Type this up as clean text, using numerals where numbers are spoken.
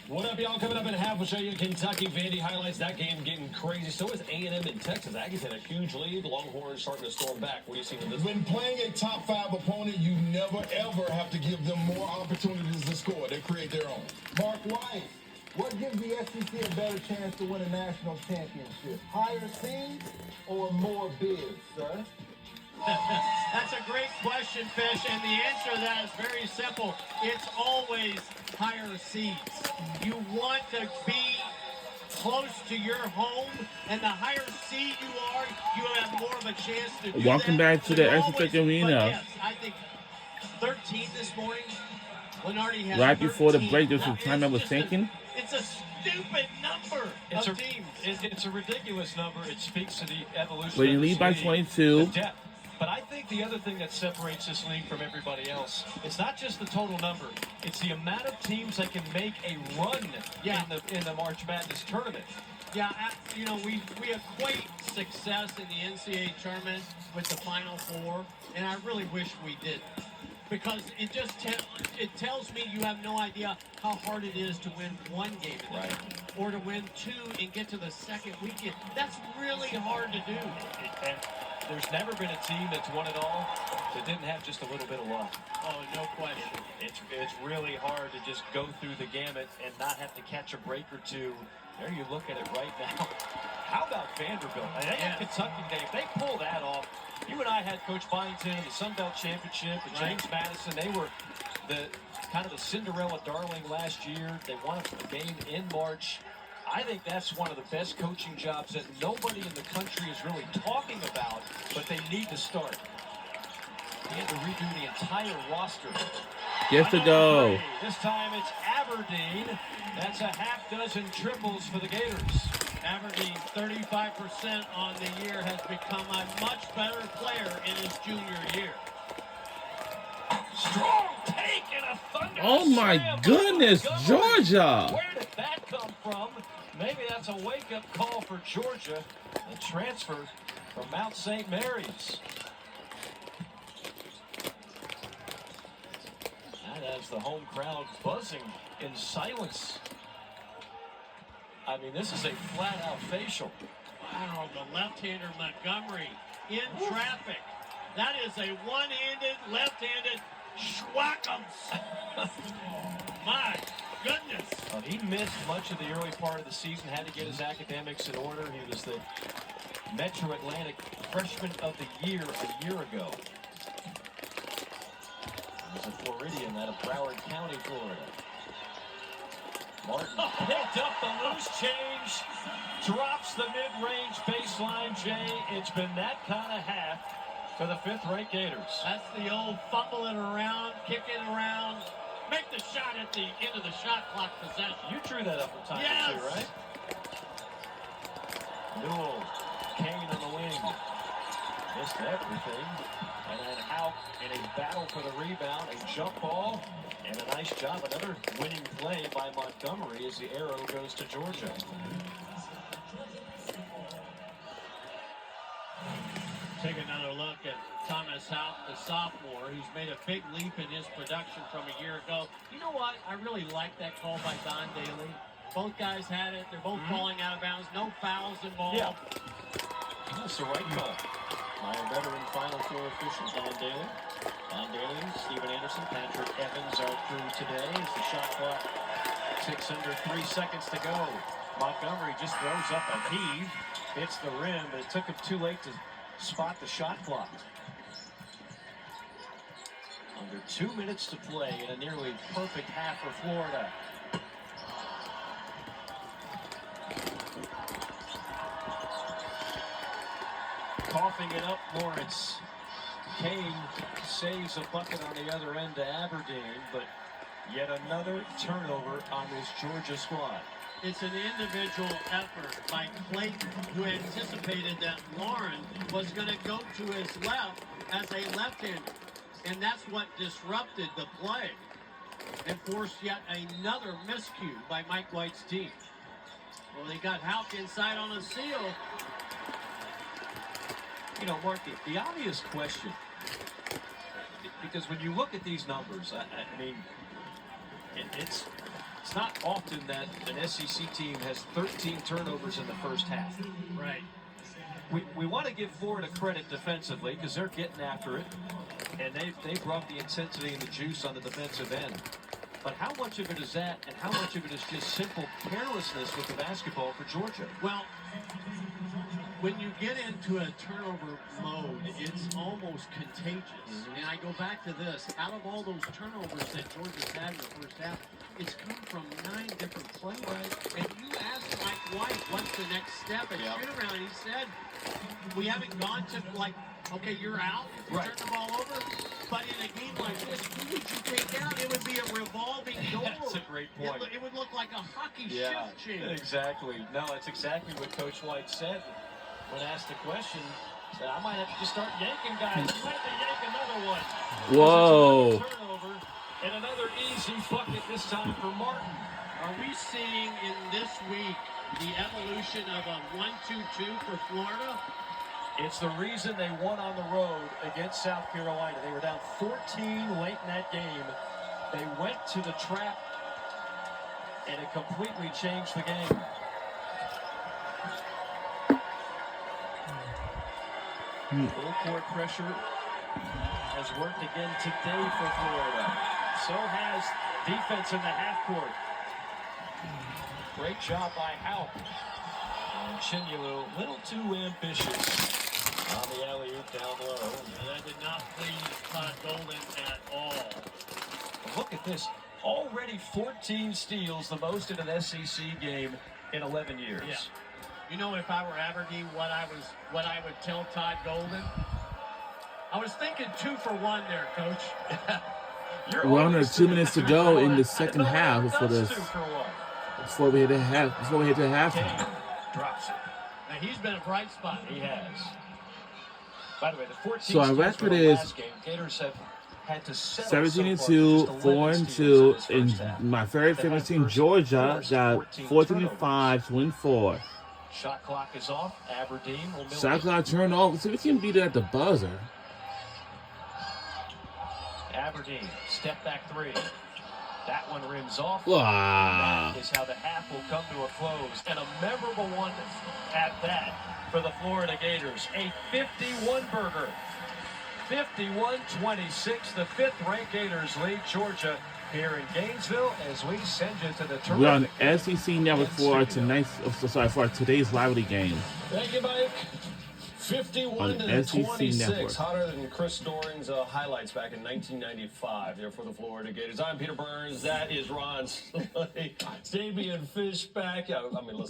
What up, y'all? Coming up in half, we'll show you Kentucky. Vandy highlights that game getting crazy. So is A&M in Texas. Aggies had a huge lead. Longhorns starting to storm back. What do you see in this? When playing a top 5 opponent, you never, ever have to give them more opportunities to score. They create their own. Mark White, what gives the SEC a better chance to win a national championship? Higher seeds or more bids, sir? That's a great question, Fish, and the answer to that is very simple. It's always higher seeds. You want to be close to your home, and the higher seed you are, you have more of a chance to do Welcome that. back to the Exeter Arena. Yes, I think 13 this morning. Lenardi has Right before the 13. break, there's some time I was thinking. It's a stupid number of teams. It's a ridiculous number. It speaks to the evolution. But you of lead this by league, 22. the depth. But I think the other thing that separates this league from everybody else, it's not just the total number. It's the amount of teams that can make a run in the March Madness tournament. Yeah, you know, we equate success in the NCAA tournament with the Final Four, and I really wish we did. Because it just it tells me you have no idea how hard it is to win one game in the tournament, or to win two and get to the second weekend. That's really hard to do. And there's never been a team that's won it all that didn't have just a little bit of luck. Oh, no question. It's really hard to just go through the gamut and not have to catch a break or two. There you look at it right now. How about Vanderbilt? I mean, they had Kentucky Day. If they pull that off, you and I had Coach Byington in the Sun Belt Championship and James Madison. They were the kind of the Cinderella darling last year. They won a game in March. I think that's one of the best coaching jobs that nobody in the country is really talking about, but they need to start. He had to redo the entire roster. Gets to go. This time it's Aberdeen. That's a half dozen triples for the Gators. Aberdeen, 35% on the year, has become a much better player in his junior year. Strong take and a thunder. Oh my goodness, Georgia. Where did that come from? Maybe that's a wake-up call for Georgia. The transfer from Mount St. Mary's. That has the home crowd buzzing in silence. I mean, this is a flat-out facial. Wow, the left-hander Montgomery in traffic. That is a one-handed, left-handed schwackums. My goodness. He missed much of the early part of the season, had to get his academics in order. He was the Metro Atlantic Freshman of the Year a year ago. He was a Floridian out of Broward County, Florida. Martin picked up the loose change, drops the mid-range baseline, Jay. It's been that kind of half for the fifth-ranked Gators. That's the old fumbling around, kicking around. Make the shot at the end of the shot clock possession. You drew that up a time or two, right? Newell, Kane on the wing. Missed everything. And then out in a battle for the rebound, a jump ball, and a nice job. Another winning play by Montgomery as the arrow goes to Georgia. Take another look at Thomas Houck, the sophomore, who's made a big leap in his production from a year ago. You know what? I really like that call by Don Daly. Both guys had it. They're both falling out of bounds. No fouls involved. Yeah. That's the right call. My veteran Final Four official, Don Daly. Don Daly, Stephen Anderson, Patrick Evans, our crew today. As the shot clock ticks under 3 seconds to go. Montgomery just throws up a heave, hits the rim, but it took him too late to spot the shot clock. Under 2 minutes to play in a nearly perfect half for Florida. Coughing it up, Lawrence. Kane saves a bucket on the other end to Aberdeen, but yet another turnover on this Georgia squad. It's an individual effort by Clayton, who anticipated that Lauren was going to go to his left as a left-hander. And that's what disrupted the play and forced yet another miscue by Mike White's team. Well, they got Houck inside on a seal. You know, Mark, the obvious question, because when you look at these numbers, I mean, it's not often that an SEC team has 13 turnovers in the first half. Right. We want to give Florida credit defensively because they're getting after it, and they brought the intensity and the juice on the defensive end. But how much of it is that, and how much of it is just simple carelessness with the basketball for Georgia? Well, when you get into a turnover mode, it's almost contagious. And I go back to this. Out of all those turnovers that Georgia's had in the first half, it's come from 9 different plays. And you asked Mike White, what's the next step at shoot-around? He said, we haven't gone to, like, okay, you're out. You turn the ball over. But in a game like this, who would you take out? It would be a revolving door. That's a great point. It would look like a hockey shift change. Exactly. No, that's exactly what Coach White said when asked the question. He said, I might have to just start yanking guys. You might have to yank another one. Whoa. Turnover and another easy bucket this time for Martin. Are we seeing in this week the evolution of a 1-2-2 for Florida? It's the reason they won on the road against South Carolina. They were down 14 late in that game. They went to the trap, and it completely changed the game. Full court pressure has worked again today for Florida. So has defense in the half court. Great job by Haupt. And Chinyalu, a little too ambitious on the alley-oop down low. And that did not please Todd Golden at all. Look at this. Already 14 steals, the most in an SEC game in 11 years. Yeah. You know, if I were Aberdeen, what I would tell Todd Golden? I was thinking 2 for 1 there, Coach. We're under 2 minutes to go in the second half before That's this. 2 for 1. Before we hit the halftime. Kane drops it. Now, he's been a bright spot. He has. By the way, the 14 So our steals record for the is last game, Gators have had to settle 17-2, so far for just 11 4-2, steals in this and first half. my very They famous had team, first Georgia, forced got 14-5 to win 4. Shot clock is off. Aberdeen will mill Shot it. clock turned off, so we can beat it at the buzzer. Aberdeen, step back 3. That one rims off. Wow. That is how the half will come to a close. And a memorable one at that for the Florida Gators. A 51-burger. 51-26. The 5th-ranked Gators lead Georgia here in Gainesville as we send you to the We're on terrific SEC Network for for today's rivalry game. Thank you, Mike. 51 On to SEC 26, Network. hotter than Chris Doran's highlights back in 1995. There for the Florida Gators. I'm Peter Burns. That is Ron Slay. Damian Fishback. I mean, listen.